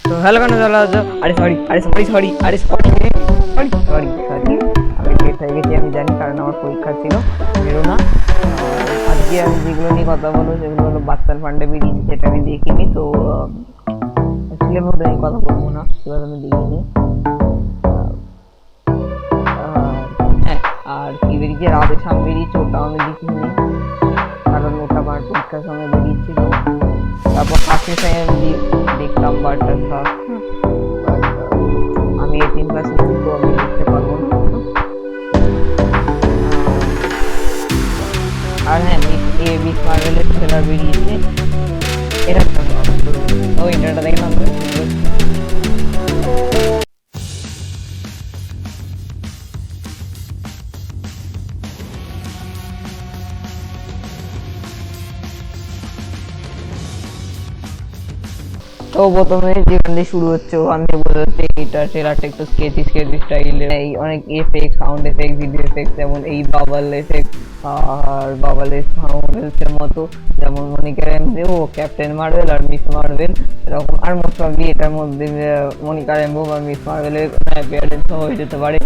তো হ্যালো কেন চলে আসো? আরে সরি আমি লেট হয়ে গেছি, আমি জানি, কারণ আমার পরীক্ষা ছিল, বেরো না। আজকে আমি যেগুলো নিয়ে কথা বলবো সেগুলো হলো বাচ্চার ফান্ডে বেরিয়েছে, যেটা আমি দেখিনি। তো অ্যাকচুয়ালি আমি ওটা নিয়ে কথা বলবো না, এবার আমি দেখিনি। হ্যাঁ, আর কি বেরিয়েছে, রাধে শ্যাম বেরিয়েছে, ওটাও আমি দেখিনি, কারণ ওটা আমার পরীক্ষার সময় বেরিয়েছিল। তারপর ফার্স্ট টাইম আমি দেখতাম, বাট আমি 18+ তো আমি দেখতে পারবো না। আর হ্যাঁ, মিস মার্ভেলের ট্রেলার বেরিয়েছে, এটা ও ইন্টারনেটটা দেখলাম। তো প্রথমে যেখান দিয়ে শুরু হচ্ছে ওখান থেকে বোঝা যাচ্ছে এটা ট্রেলারটা একটু স্কেচি স্টাইলের, এই অনেক effect, sound effect, video effect, যেমন এই বাবল এফেক্ট আর বাবলের সাউন্ডের মতো, যেমন মনিকা র্যাম্বো ও ক্যাপ্টেন মার্ভেল আর মিস মার্ভেল এরকম। আর মোস্ট প্রবাবলি এটার মধ্যে মনিকা র্যাম্বো বা মিস মার্ভেলের অ্যাপিয়ারেন্স হয়ে যেতে পারে,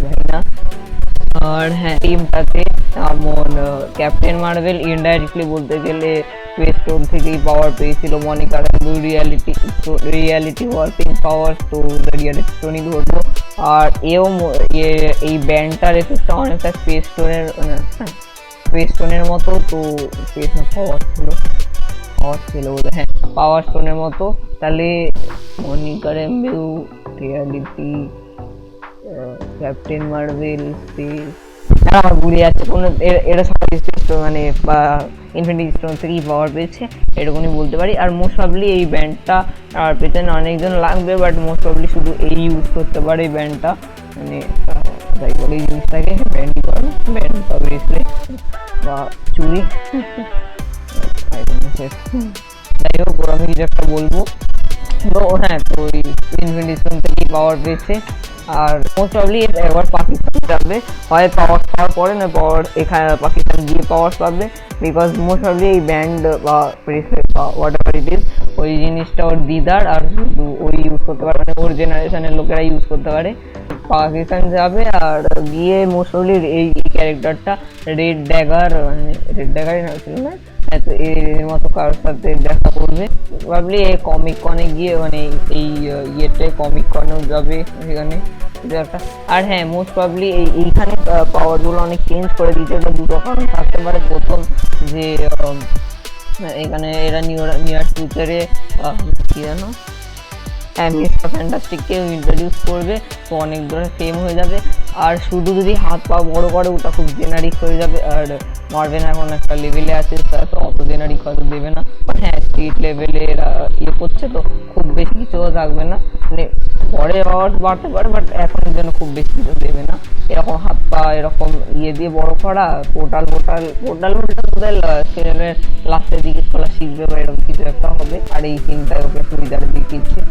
জানি না। আর হ্যাঁ, টিমটাতে যেমন ক্যাপ্টেন মার্ভেল ইনডাইরেক্টলি বলতে গেলে স্পেস স্টোন থেকেই পাওয়ার পেয়েছিল, মনিকা র্যাম্বো রিয়ালিটি ওয়ার্কিং পাওয়ার, তো রিয়ালিটি স্টোনই ধরবো। আর এই ব্যান্ডটার এফেক্টটা অনেকটা স্পেস স্টোনের মতো, তো স্পেস না পাওয়ার ছিল বলে, হ্যাঁ পাওয়ার স্টোনের মতো। তাহলে Monica Rambo reality, captain Marvel space, আমার ঘুরে যাচ্ছে কোনো, এটা সবাই স্পেস মানে বা ইনফিনিটি স্টোন থেকেই পাওয়ার পেয়েছে, এরকমই বলতে পারি। আর মোস্ট প্রবাবলি এই ব্যান্ডটা আর পেছনে অনেকজন লাগবে, বাট মোস্ট প্রবাবলি শুধু এই ইউজ করতে পারে এই ব্যান্ডটা, মানে যাই বলে এই জিনিসটাকে ব্যান্ডই করে, ব্যান্ড বা ব্রেসলেট বা চুড়ি, যাই হোক আমি কিছু একটা বলবো। তো হ্যাঁ, তো ওই ইনফিনিটি স্টোন থেকেই পাওয়ার পেয়েছে। আর মোস্ট প্রবাবলি এবার পাকিস্তান যাবে, হয় পাওয়ার পাওয়ার পরে না পাওয়ার এখানে পাকিস্তান গিয়ে পাওয়ার পাবে, বিকজ মোস্ট প্রবাবলি এই ব্যান্ড বা ব্রেসলেট বা হোয়াট এভার ইট ইজ, ওই জিনিসটা ওর দিদার, আর শুধু ওই ইউজ করতে পারে, মানে ওর জেনারেশনের লোকেরা ইউজ করতে পারে। পাকিস্তান যাবে আর গিয়ে মোস্ট প্রবাবলি এই ক্যারেক্টারটা রেড ড্যাগারই না ছিল না, তো এর মতো কারোর সাথে দেখা করবে, প্রবাবলি এই কমিক কনে গিয়ে, মানে এই ইয়েতে কমিক কনেও যাবে সেখানে একটা। আর হ্যাঁ, মোস্ট প্রবাবলি এইখানে পাওয়ারগুলো অনেক চেঞ্জ করে দিয়েছে, এটা দুটো কারণ থাকতে পারে। প্রথম যে এখানে এরা নিয়ার ফিউচারে কি জানো, মিস্টার ফ্যান্টাস্টিককেও ইন্ট্রোডিউস করবে, তো অনেক ধরনের ফেম হয়ে যাবে। আর শুধু যদি হাত পা বড় করে ওটা খুব জেনারিক হয়ে যাবে, আর মার্ভেল এখন একটা লেভেলে আছে, তো অত জেনারিক হয়তো দেবে না, বাট হ্যাঁ স্ট্রিট লেভেলে এরা ইয়ে করছে, তো খুব বেশি কিছুও থাকবে না, মানে পরে আওয়াজ বাড়তে পারে, বাট এখনের জন্য খুব বেশি কিছু দেবে না। এরকম হাত পা এরকম ইয়ে দিয়ে বড় করা, পোর্টাল সিনেমের লাস্টের দিকে চলা শিখবে বা এরকম কিছু একটা হবে, আর এই সিনটাই ওকে সুবিধার দেখিয়েছে।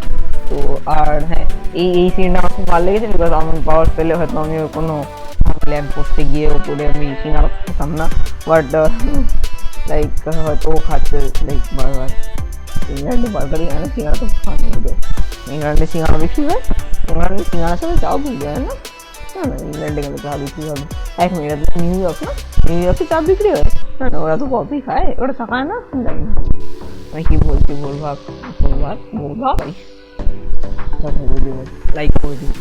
তো আর হ্যাঁ, এই সিনটা আমার খুব ভালো লেগেছে, বিকজ আমার পাওয়ার পেলে হয়তো আমি কোনো ল্যাম্প পোস্টে গিয়ে ওপরে আমি সিঙ্গারা খেতাম না, বাট লাইক হয়তো ও খাচ্ছে লাইক বার্গার, ইংল্যান্ডে বার্গারই হয় না, সিঙ্গারা তো খাওয়ানো হবে, ইংল্যান্ডে সিঙ্গারা বিক্রি হয়, ইংল্যান্ডে সিঙ্গারার সাথে চাও বিক্রি হয় না, না ইংল্যান্ডে গেলে চা বিক্রি হবে। এক মিনিট, নিউ ইয়র্ক না, নিউ ইয়র্কে চা বিক্রি হয় না, না ওরা তো কফি খায়, ওরা চা খায় না, জানি না আমি কি বলছি, ভুলভাব ভাই, লাইক করে দিন।